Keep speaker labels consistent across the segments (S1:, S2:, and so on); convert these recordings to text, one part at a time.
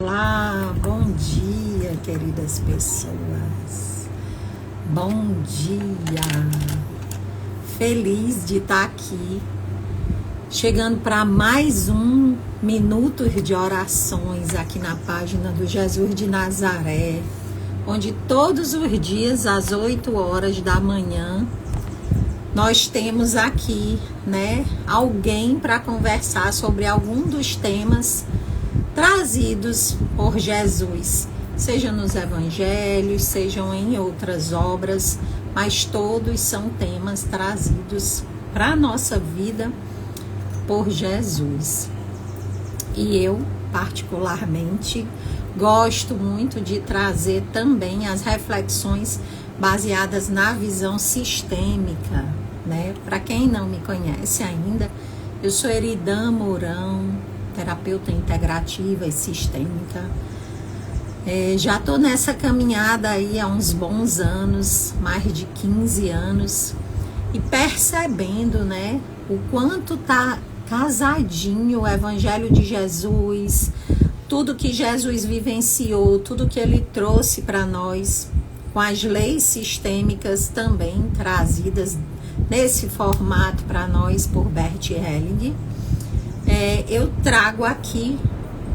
S1: Olá, bom dia, queridas pessoas. Bom dia. Feliz de estar aqui, chegando para mais um Minutos de Orações aqui na página do Jesus de Nazaré, onde todos os dias, às 8 horas da manhã, nós temos aqui, alguém para conversar sobre algum dos temas trazidos por Jesus, seja nos evangelhos, sejam em outras obras, mas todos são temas trazidos para a nossa vida por Jesus. E eu, particularmente, gosto muito de trazer também as reflexões baseadas na visão sistêmica, Para quem não me conhece ainda, eu sou Eridã Mourão, terapeuta integrativa e sistêmica. Já estou nessa caminhada aí há uns bons anos, mais de 15 anos, e percebendo, o quanto tá casadinho o Evangelho de Jesus, tudo que Jesus vivenciou, tudo que ele trouxe para nós, com as leis sistêmicas também trazidas nesse formato para nós por Bert Helling. Eu trago aqui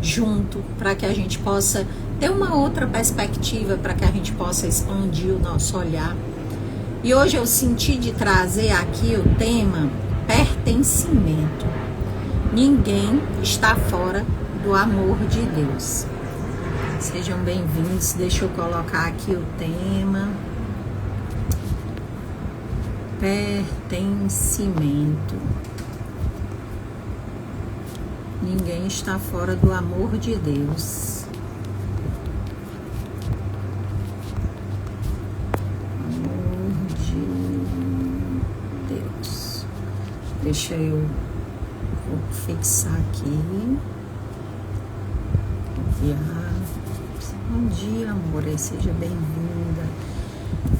S1: junto para que a gente possa ter uma outra perspectiva, para que a gente possa expandir o nosso olhar. E hoje eu senti de trazer aqui o tema pertencimento. Ninguém está fora do amor de Deus. Sejam bem-vindos. Deixa eu colocar aqui o tema. Pertencimento. Ninguém está fora do amor de Deus. Amor de Deus. Deixa eu vou fixar aqui. Enviar. Bom dia, amor. Seja bem-vinda.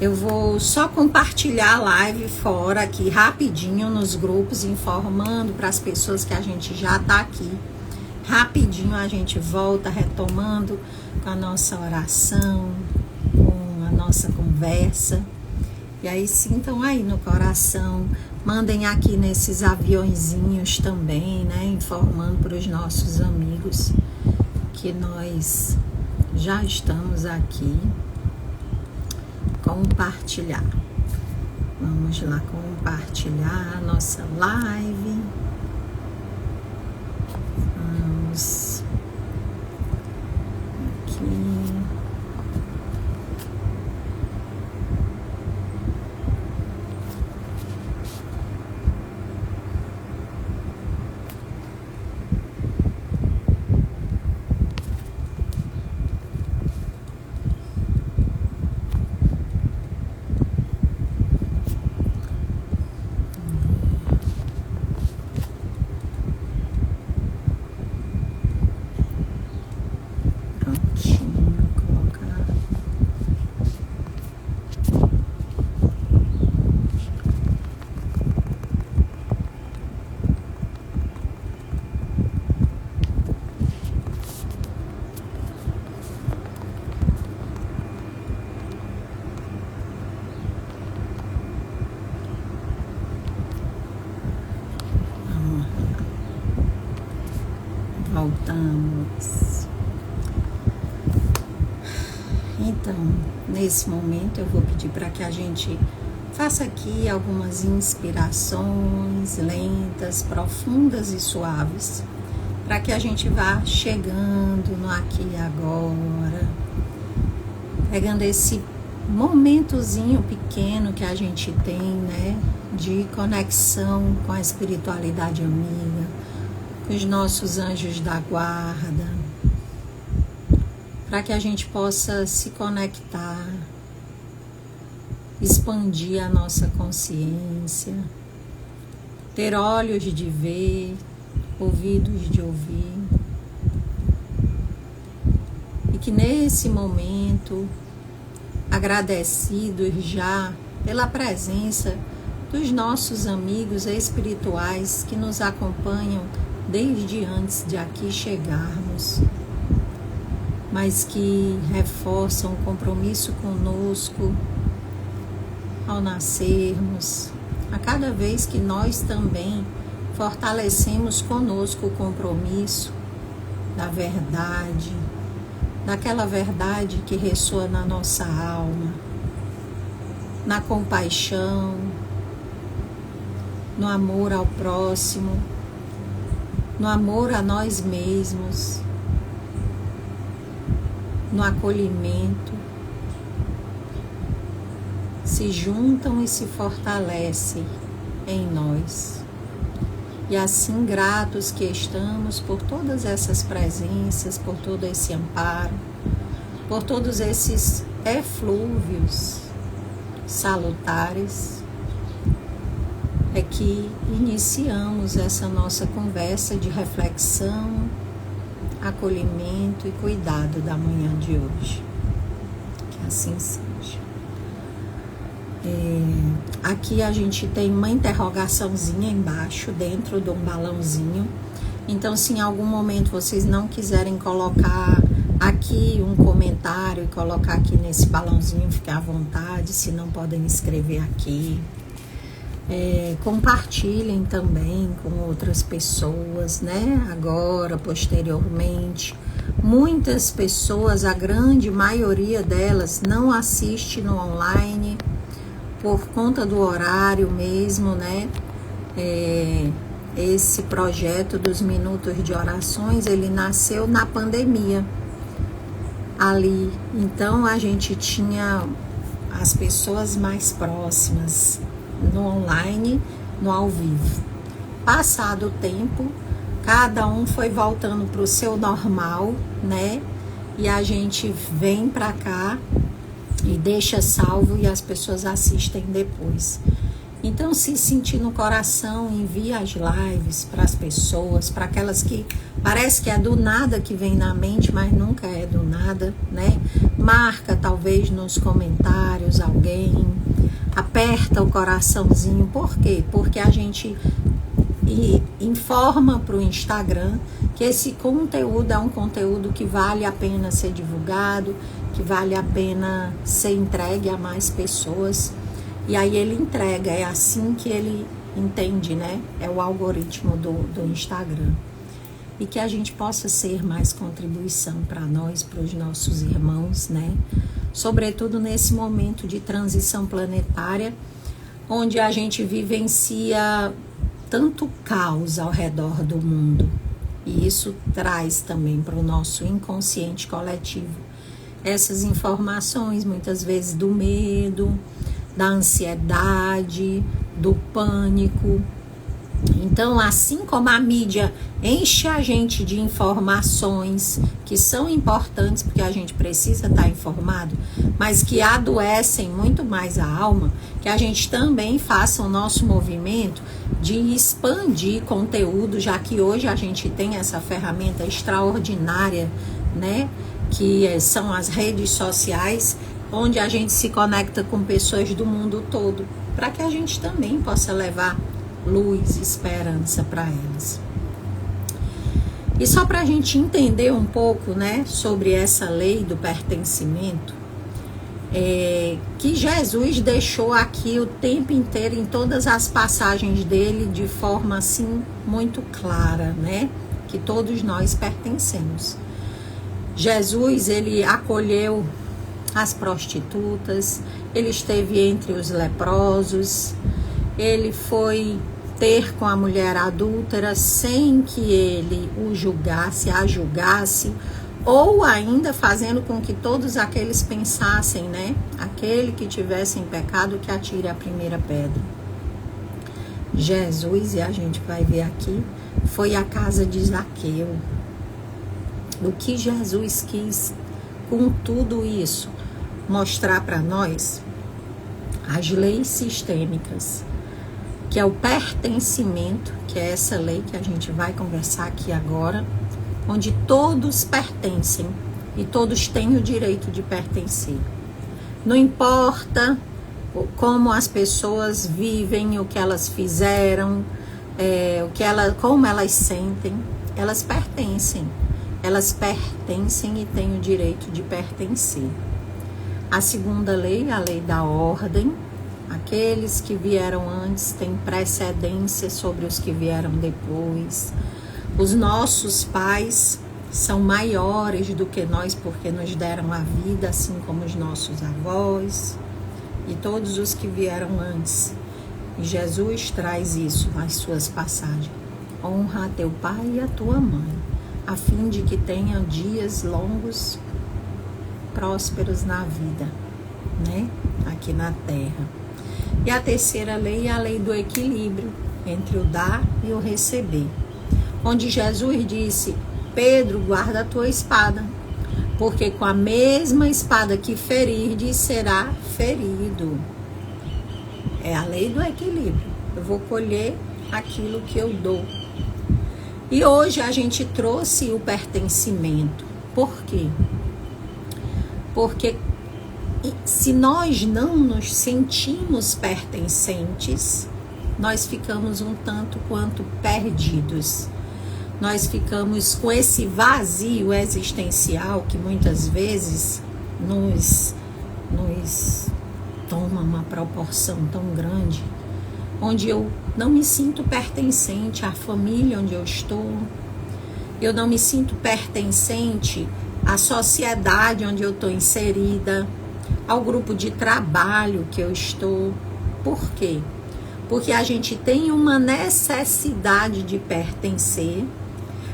S1: Eu vou só compartilhar a live fora aqui rapidinho nos grupos, informando para as pessoas que a gente já está aqui. Rapidinho a gente volta retomando com a nossa oração, com a nossa conversa. E aí sintam aí no coração, mandem aqui nesses aviõezinhos também, informando para os nossos amigos que nós já estamos aqui. Compartilhar. Vamos lá compartilhar a nossa live. Vamos aqui. Voltamos. Então, nesse momento eu vou pedir para que a gente faça aqui algumas inspirações lentas, profundas e suaves, para que a gente vá chegando no aqui e agora, pegando esse momentozinho pequeno que a gente tem, de conexão com a espiritualidade amiga, com os nossos anjos da guarda, para que a gente possa se conectar, expandir a nossa consciência, ter olhos de ver, ouvidos de ouvir, e que nesse momento, agradecidos já pela presença dos nossos amigos espirituais que nos acompanham desde antes de aqui chegarmos, mas que reforçam o compromisso conosco ao nascermos, a cada vez que nós também fortalecemos conosco o compromisso da verdade, daquela verdade que ressoa na nossa alma, na compaixão, no amor ao próximo, no amor a nós mesmos, no acolhimento, se juntam e se fortalecem em nós. E assim, gratos que estamos por todas essas presenças, por todo esse amparo, por todos esses eflúvios salutares, é que iniciamos essa nossa conversa de reflexão, acolhimento e cuidado da manhã de hoje. Que assim seja. Aqui a gente tem uma interrogaçãozinha embaixo, dentro de um balãozinho. Então, se em algum momento vocês não quiserem colocar aqui um comentário e colocar aqui nesse balãozinho, fiquem à vontade. Se não, podem escrever aqui. Compartilhem também com outras pessoas, né? Agora, posteriormente, muitas pessoas, a grande maioria delas, não assiste no online por conta do horário mesmo, né? Esse projeto dos Minutos de Orações, ele nasceu na pandemia ali. Então, a gente tinha as pessoas mais próximas no online, no ao vivo. Passado o tempo, cada um foi voltando para o seu normal, né? E a gente vem para cá e deixa salvo e as pessoas assistem depois. Então, se sentir no coração, envie as lives para as pessoas, para aquelas que parece que é do nada que vem na mente, mas nunca é do nada, né? Marca talvez nos comentários alguém, aperta o coraçãozinho. Por quê? Porque a gente informa para o Instagram que esse conteúdo é um conteúdo que vale a pena ser divulgado, que vale a pena ser entregue a mais pessoas. E aí ele entrega, é assim que ele entende, né? É o algoritmo do Instagram. E que a gente possa ser mais contribuição para nós, para os nossos irmãos, né? Sobretudo nesse momento de transição planetária, onde a gente vivencia tanto caos ao redor do mundo. E isso traz também para o nosso inconsciente coletivo essas informações, muitas vezes do medo, da ansiedade, do pânico. Então, assim como a mídia enche a gente de informações que são importantes, porque a gente precisa estar informado, mas que adoecem muito mais a alma, que a gente também faça o nosso movimento de expandir conteúdo, já que hoje a gente tem essa ferramenta extraordinária, né? Que são as redes sociais, onde a gente se conecta com pessoas do mundo todo, para que a gente também possa levar luz e esperança para elas. E só para a gente entender um pouco, né, sobre essa lei do pertencimento, que Jesus deixou aqui o tempo inteiro, em todas as passagens dele, de forma assim muito clara, né, que todos nós pertencemos. Jesus, ele acolheu as prostitutas, ele esteve entre os leprosos, ele foi ter com a mulher adúltera sem que ele o julgasse, a julgasse, ou ainda fazendo com que todos aqueles pensassem, né? Aquele que tivesse em pecado, que atire a primeira pedra. Jesus, e a gente vai ver aqui, foi à casa de Zaqueu. O que Jesus quis com tudo isso mostrar para nós? As leis sistêmicas, que é o pertencimento, que é essa lei que a gente vai conversar aqui agora, onde todos pertencem e todos têm o direito de pertencer. Não importa como as pessoas vivem, o que elas fizeram, como elas sentem, elas pertencem. elas pertencem e têm o direito de pertencer. A segunda lei, a lei da ordem. Aqueles que vieram antes têm precedência sobre os que vieram depois. Os nossos pais são maiores do que nós porque nos deram a vida, assim como os nossos avós e todos os que vieram antes. E Jesus traz isso nas suas passagens. Honra a teu pai e a tua mãe, a fim de que tenham dias longos, prósperos na vida, né? Aqui na terra. E a terceira lei é a lei do equilíbrio entre o dar e o receber. Onde Jesus disse: Pedro, guarda a tua espada, porque com a mesma espada que ferirdes, será ferido. É a lei do equilíbrio. Eu vou colher aquilo que eu dou. E hoje a gente trouxe o pertencimento. Por quê? Porque se nós não nos sentimos pertencentes, nós ficamos um tanto quanto perdidos. Nós ficamos com esse vazio existencial que muitas vezes nos toma uma proporção tão grande, onde eu não me sinto pertencente à família onde eu estou, eu não me sinto pertencente à sociedade onde eu estou inserida, ao grupo de trabalho que eu estou. Por quê? Porque a gente tem uma necessidade de pertencer,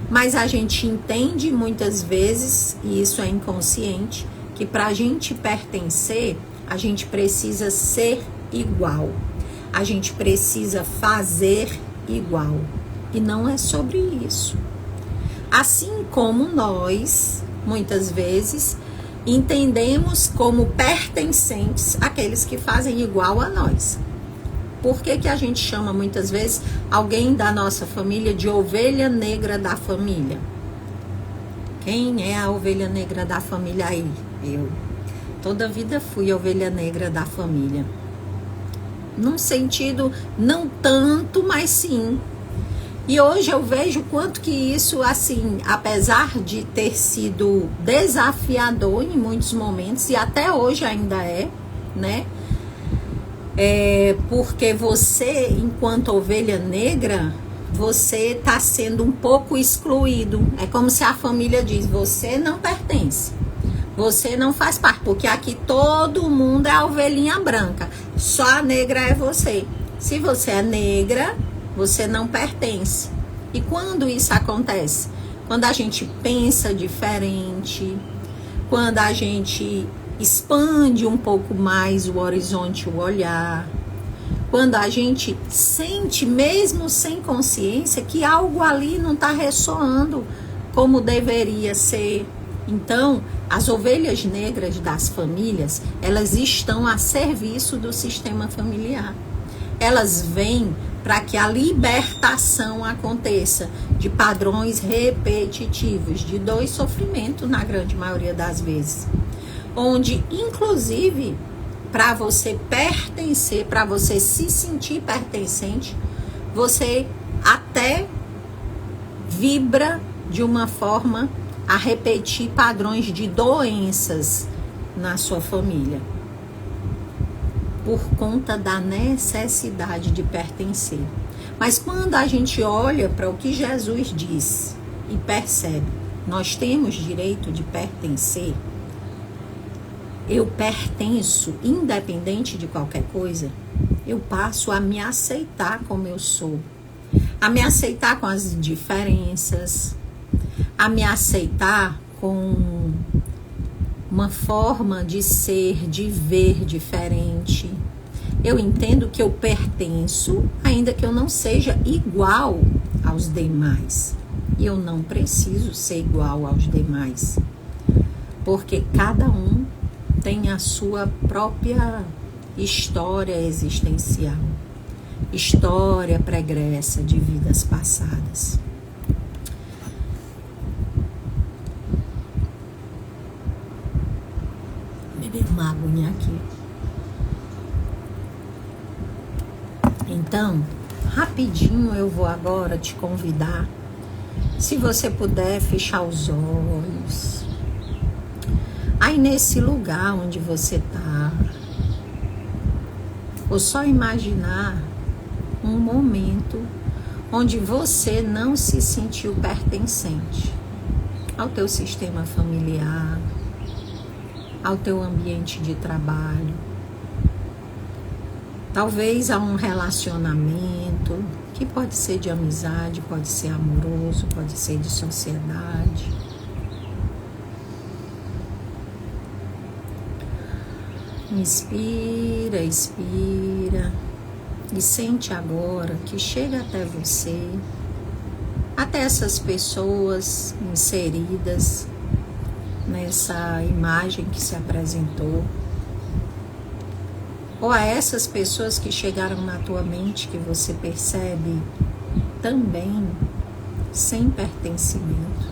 S1: mas a gente entende muitas vezes, e isso é inconsciente, que para a gente pertencer, a gente precisa ser igual. A gente precisa fazer igual. E não é sobre isso. Assim como nós, muitas vezes, entendemos como pertencentes aqueles que fazem igual a nós. Por que que a gente chama muitas vezes alguém da nossa família de ovelha negra da família? Quem é a ovelha negra da família aí? Eu. Toda a vida fui a ovelha negra da família. Num sentido, não tanto, mas sim. E hoje eu vejo quanto que isso, assim, apesar de ter sido desafiador em muitos momentos, e até hoje ainda é, né? Porque você, enquanto ovelha negra, você está sendo um pouco excluído. É como se a família diz: você não pertence, você não faz parte, porque aqui todo mundo é a ovelhinha branca, só a negra é você. Se você é negra, você não pertence. E quando isso acontece? Quando a gente pensa diferente, quando a gente expande um pouco mais o horizonte, o olhar, quando a gente sente, mesmo sem consciência, que algo ali não está ressoando como deveria ser. Então, as ovelhas negras das famílias, elas estão a serviço do sistema familiar. Elas vêm para que a libertação aconteça de padrões repetitivos, de dor e sofrimento na grande maioria das vezes. Onde, inclusive, para você pertencer, para você se sentir pertencente, você até vibra de uma forma a repetir padrões de doenças na sua família, por conta da necessidade de pertencer. Mas quando a gente olha para o que Jesus diz e percebe, nós temos direito de pertencer, eu pertenço independente de qualquer coisa, eu passo a me aceitar como eu sou, a me aceitar com as diferenças, a me aceitar com uma forma de ser, de ver diferente. Eu entendo que eu pertenço, ainda que eu não seja igual aos demais. E eu não preciso ser igual aos demais, porque cada um tem a sua própria história existencial, história pregressa de vidas passadas. Beber uma aguinha aqui. Então, rapidinho eu vou agora te convidar. Se você puder fechar os olhos. Aí nesse lugar onde você está, ou só imaginar um momento onde você não se sentiu pertencente ao teu sistema familiar, ao teu ambiente de trabalho, talvez a um relacionamento que pode ser de amizade, pode ser amoroso, pode ser de sociedade. Inspira, expira e sente agora que chega até você, até essas pessoas inseridas nessa imagem que se apresentou, ou a essas pessoas que chegaram na tua mente que você percebe também sem pertencimento.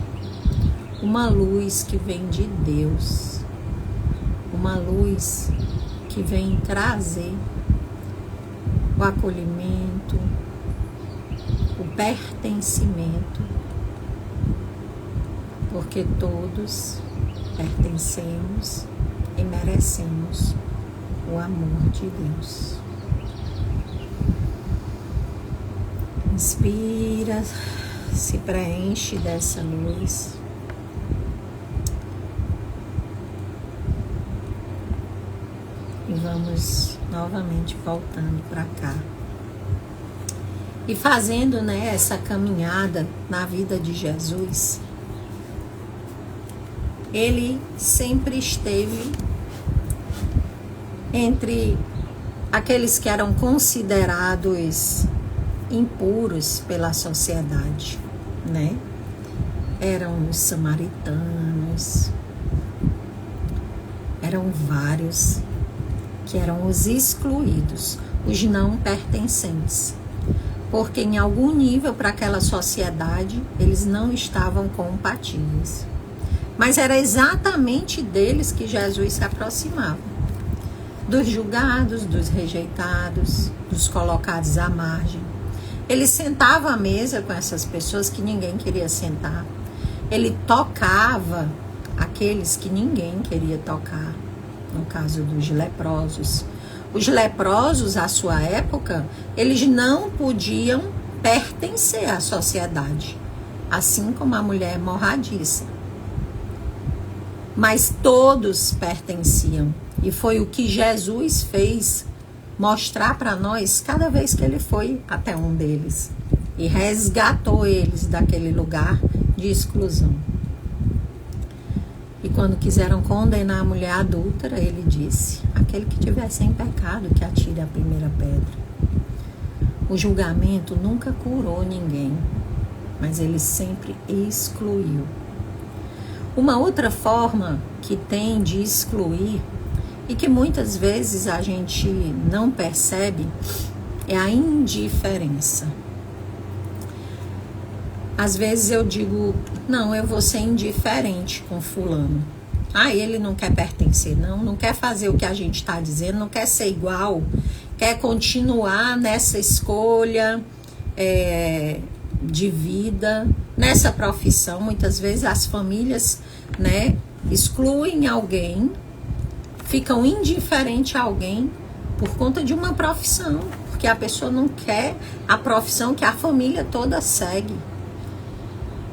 S1: Uma luz que vem de Deus, uma luz que vem trazer o acolhimento, o pertencimento, porque todos pertencemos e merecemos o amor de Deus. Inspira, se preenche dessa luz. E vamos novamente voltando para cá. E fazendo, essa caminhada na vida de Jesus, ele sempre esteve entre aqueles que eram considerados impuros pela sociedade, Eram os samaritanos, eram vários que eram os excluídos, os não pertencentes, porque em algum nível para aquela sociedade eles não estavam compatíveis. Mas era exatamente deles que Jesus se aproximava, dos julgados, dos rejeitados, dos colocados à margem. Ele sentava à mesa com essas pessoas que ninguém queria sentar. Ele tocava aqueles que ninguém queria tocar. No caso dos leprosos. Os leprosos, à sua época, eles não podiam pertencer à sociedade, assim como a mulher morradiça. Mas todos pertenciam. E foi o que Jesus fez, mostrar para nós cada vez que ele foi até um deles. E resgatou eles daquele lugar de exclusão. E quando quiseram condenar a mulher adúltera, ele disse: aquele que tiver sem pecado, que atire a primeira pedra. O julgamento nunca curou ninguém, mas ele sempre excluiu. Uma outra forma que tem de excluir, e que muitas vezes a gente não percebe, é a indiferença. Às vezes eu digo, não, eu vou ser indiferente com fulano. Ele não quer pertencer, não quer fazer o que a gente está dizendo, não quer ser igual, quer continuar nessa escolha de vida, nessa profissão. Muitas vezes as famílias, excluem alguém, ficam indiferentes a alguém por conta de uma profissão, porque a pessoa não quer a profissão que a família toda segue.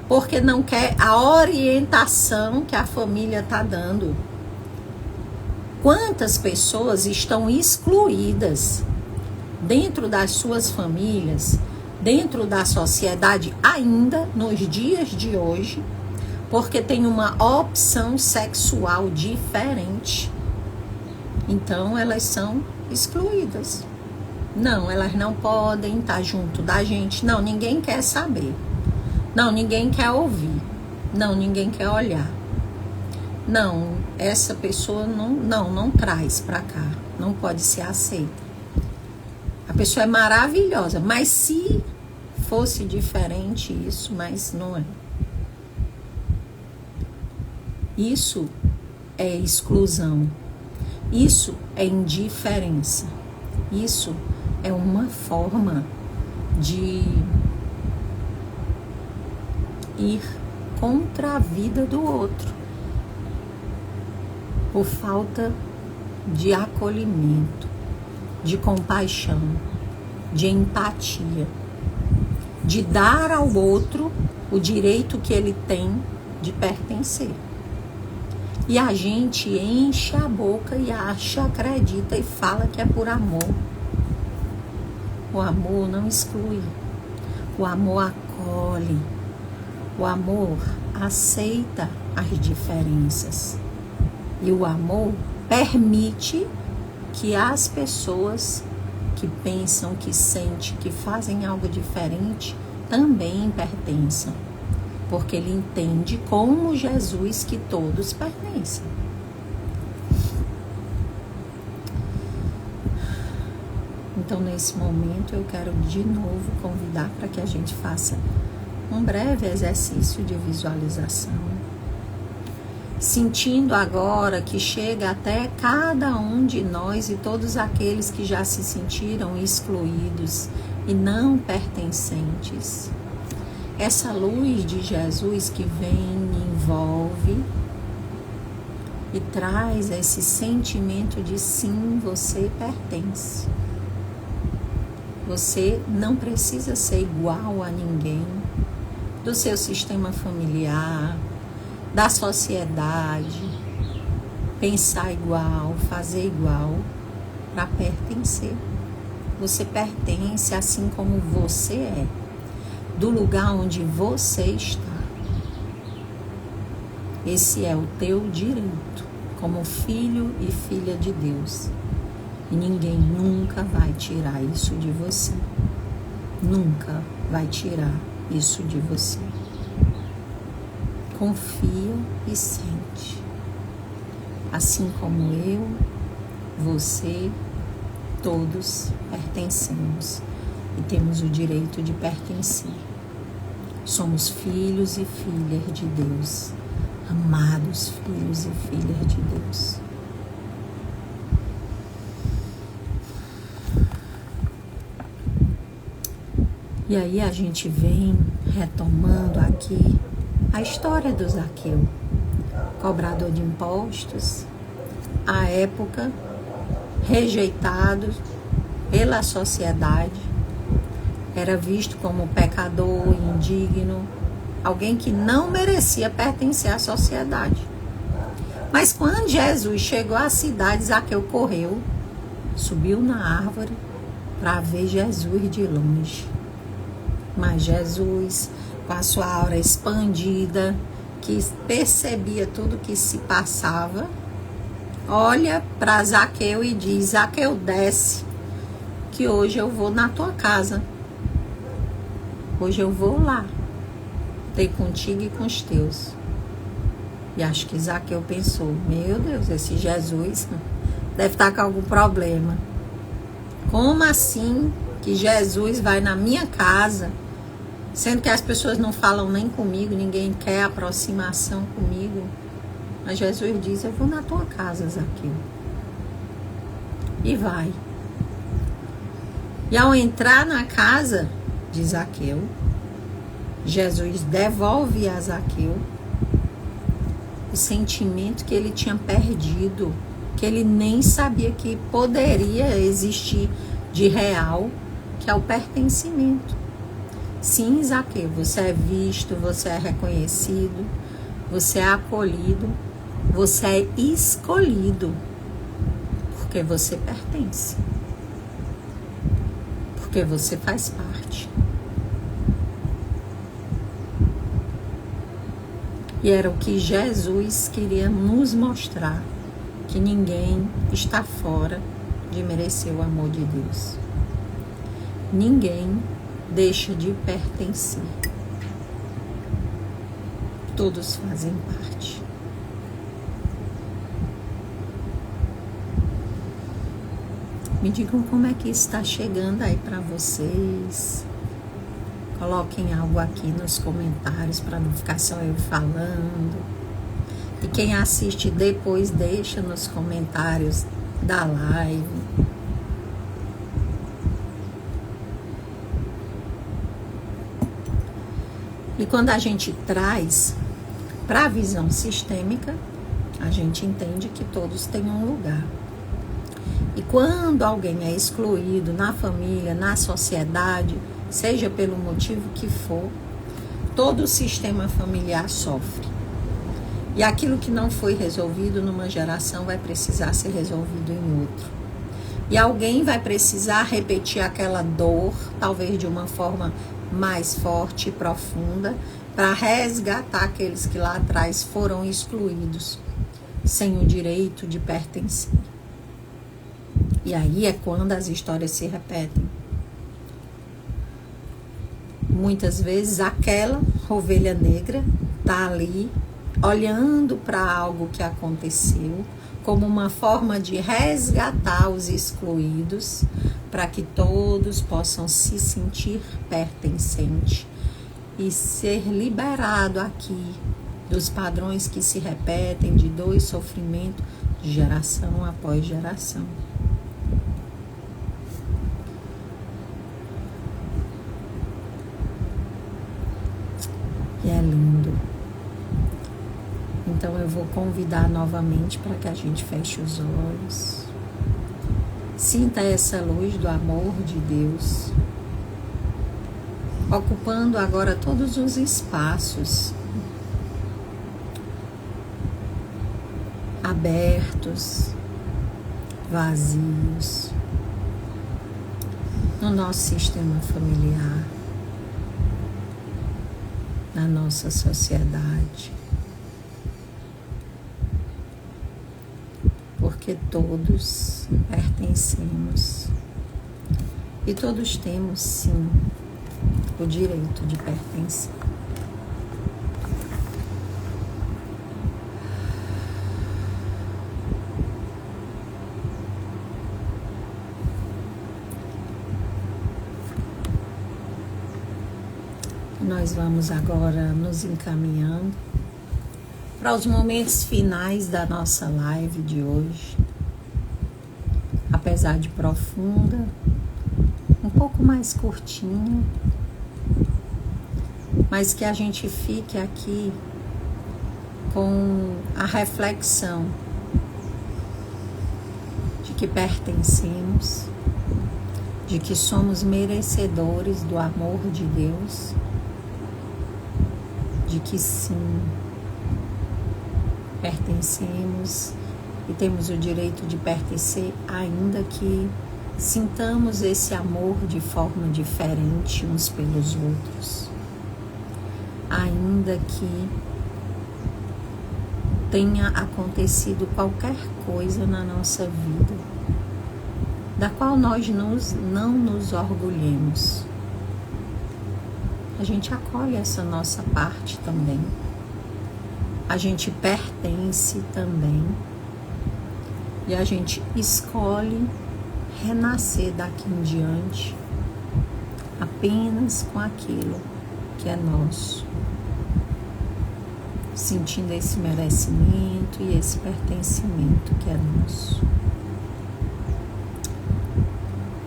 S1: Porque não quer a orientação que a família está dando. Quantas pessoas estão excluídas dentro das suas famílias, dentro da sociedade, ainda nos dias de hoje, porque tem uma opção sexual diferente. Então elas são excluídas. Não, elas não podem estar junto da gente. Não, ninguém quer saber. Não, ninguém quer ouvir. Não, ninguém quer olhar. Não, essa pessoa não traz para cá. Não pode ser aceita. A pessoa é maravilhosa, mas se fosse diferente isso, mas não é. Isso é exclusão. Isso é indiferença. Isso é uma forma de ir contra a vida do outro, por falta de acolhimento, de compaixão, de empatia, de dar ao outro o direito que ele tem de pertencer. E a gente enche a boca e acha, acredita e fala que é por amor. O amor não exclui. O amor acolhe. O amor aceita as diferenças. E o amor permite que as pessoas que pensam, que sentem, que fazem algo diferente, também pertençam. Porque ele entende como Jesus que todos pertencem. Então, nesse momento, eu quero de novo convidar para que a gente faça um breve exercício de visualização, sentindo agora que chega até cada um de nós e todos aqueles que já se sentiram excluídos e não pertencentes. Essa luz de Jesus que vem, envolve e traz esse sentimento de sim, você pertence. Você não precisa ser igual a ninguém, do seu sistema familiar, da sociedade, pensar igual, fazer igual, para pertencer. Você pertence assim como você é, do lugar onde você está. Esse é o teu direito, como filho e filha de Deus. E ninguém nunca vai tirar isso de você. Nunca vai tirar isso de você. Confia e sente. Assim como eu, você, todos pertencemos e temos o direito de pertencer. Somos filhos e filhas de Deus, amados filhos e filhas de Deus. E aí a gente vem retomando aqui a história do Zaqueu, cobrador de impostos, à época rejeitado pela sociedade, era visto como pecador, indigno, alguém que não merecia pertencer à sociedade. Mas quando Jesus chegou à cidade, Zaqueu correu, subiu na árvore para ver Jesus de longe. Mas Jesus, com a sua aura expandida, que percebia tudo que se passava, olha para Zaqueu e diz: Zaqueu, desce, que hoje eu vou na tua casa. Hoje eu vou lá, ter contigo e com os teus. E acho que Zaqueu pensou: meu Deus, esse Jesus deve estar com algum problema. Como assim que Jesus vai na minha casa, sendo que as pessoas não falam nem comigo, ninguém quer aproximação comigo? Mas Jesus diz: eu vou na tua casa, Zaqueu. E vai. E ao entrar na casa de Zaqueu, Jesus devolve a Zaqueu o sentimento que ele tinha perdido, que ele nem sabia que poderia existir de real, que é o pertencimento. Sim, Zaqueu, você é visto, você é reconhecido, você é acolhido, você é escolhido, porque você pertence, porque você faz parte. E era o que Jesus queria nos mostrar, que ninguém está fora de merecer o amor de Deus. Ninguém deixa de pertencer. Todos fazem parte. Me digam como é que está chegando aí para vocês. Coloquem algo aqui nos comentários para não ficar só eu falando. E quem assiste depois, deixa nos comentários da live. E quando a gente traz para a visão sistêmica, a gente entende que todos têm um lugar. E quando alguém é excluído na família, na sociedade, seja pelo motivo que for, todo o sistema familiar sofre. E aquilo que não foi resolvido numa geração vai precisar ser resolvido em outro. E alguém vai precisar repetir aquela dor, talvez de uma forma mais forte e profunda, para resgatar aqueles que lá atrás foram excluídos, sem o direito de pertencer. E aí é quando as histórias se repetem. Muitas vezes aquela ovelha negra está ali, olhando para algo que aconteceu, como uma forma de resgatar os excluídos, para que todos possam se sentir pertencentes e ser liberado aqui dos padrões que se repetem de dor e sofrimento de geração após geração. E é lindo. Então eu vou convidar novamente para que a gente feche os olhos. Sinta essa luz do amor de Deus, ocupando agora todos os espaços abertos, vazios, no nosso sistema familiar, na nossa sociedade. Porque todos pertencemos e todos temos, sim, o direito de pertencer. Nós vamos agora nos encaminhando para os momentos finais da nossa live de hoje. Apesar de profunda, um pouco mais curtinha, mas que a gente fique aqui com a reflexão de que pertencemos, de que somos merecedores do amor de Deus, de que sim, pertencemos e temos o direito de pertencer, ainda que sintamos esse amor de forma diferente uns pelos outros, ainda que tenha acontecido qualquer coisa na nossa vida, da qual nós não nos orgulhemos. A gente acolhe essa nossa parte também. A gente pertence também. E a gente escolhe renascer daqui em diante apenas com aquilo que é nosso. Sentindo esse merecimento e esse pertencimento que é nosso.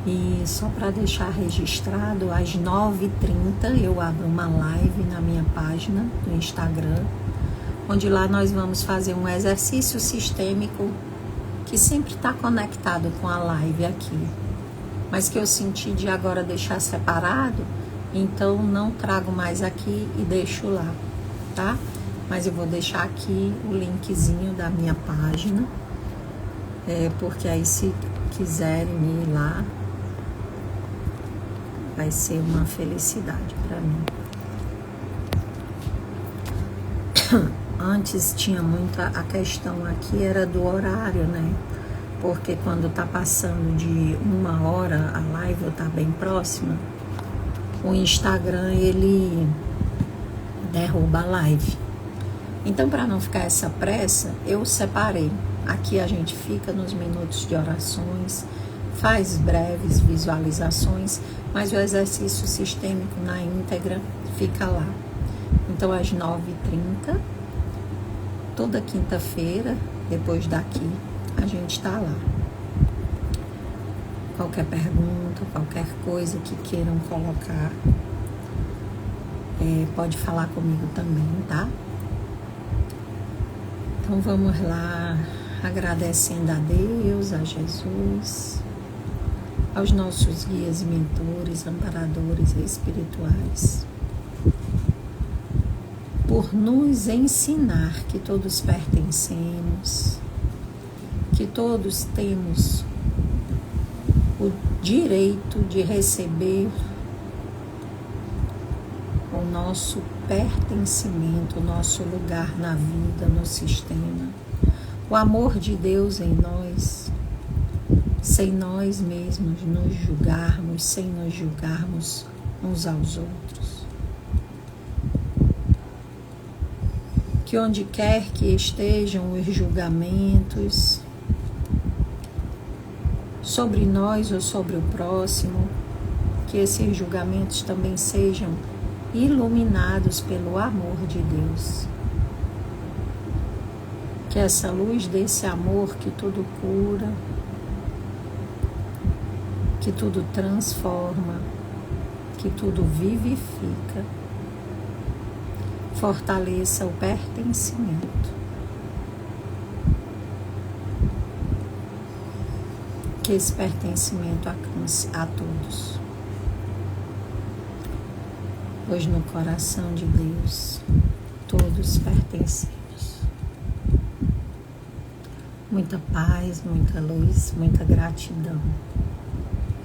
S1: E só para deixar registrado, às 9h30 eu abro uma live na minha página do Instagram, onde lá nós vamos fazer um exercício sistêmico que sempre está conectado com a live aqui, mas que eu senti de agora deixar separado, então não trago mais aqui e deixo lá, tá? Mas eu vou deixar aqui o linkzinho da minha página, porque aí se quiserem ir lá, vai ser uma felicidade para mim. Antes tinha muito a questão aqui, era do horário, né? Porque quando tá passando de 1 hora a live, ou tá bem próxima, o Instagram, ele derruba a live. Então, para não ficar essa pressa, eu separei. Aqui a gente fica nos minutos de orações, faz breves visualizações, mas o exercício sistêmico na íntegra fica lá. Então, às 9h30, toda quinta-feira, depois daqui, a gente está lá. Qualquer pergunta, qualquer coisa que queiram colocar, pode falar comigo também, tá? Então vamos lá, agradecendo a Deus, a Jesus, aos nossos guias e mentores, amparadores espirituais, por nos ensinar que todos pertencemos, que todos temos o direito de receber o nosso pertencimento, o nosso lugar na vida, no sistema, o amor de Deus em nós, sem nós mesmos nos julgarmos, sem nos julgarmos uns aos outros. Que onde quer que estejam os julgamentos sobre nós ou sobre o próximo, que esses julgamentos também sejam iluminados pelo amor de Deus. Que essa luz desse amor que tudo cura, que tudo transforma, que tudo vivifica, fortaleça o pertencimento. Que esse pertencimento alcance a todos. Pois no coração de Deus todos pertencemos. Muita paz, muita luz, muita gratidão.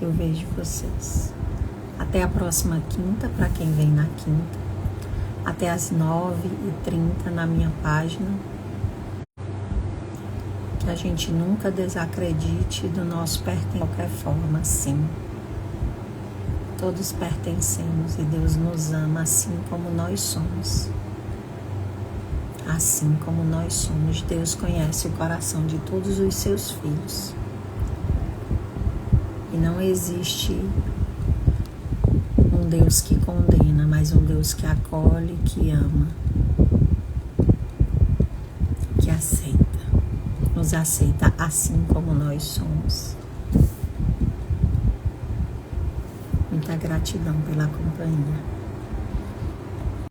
S1: Eu vejo vocês. Até a próxima quinta, para quem vem na quinta. Até às 9h30 na minha página. Que a gente nunca desacredite do nosso pertencimento de qualquer forma, sim. Todos pertencemos e Deus nos ama assim como nós somos. Assim como nós somos, Deus conhece o coração de todos os seus filhos. E não existe um Deus que condena, mas um Deus que acolhe, que ama, que aceita. Nos aceita assim como nós somos. Muita gratidão pela companhia.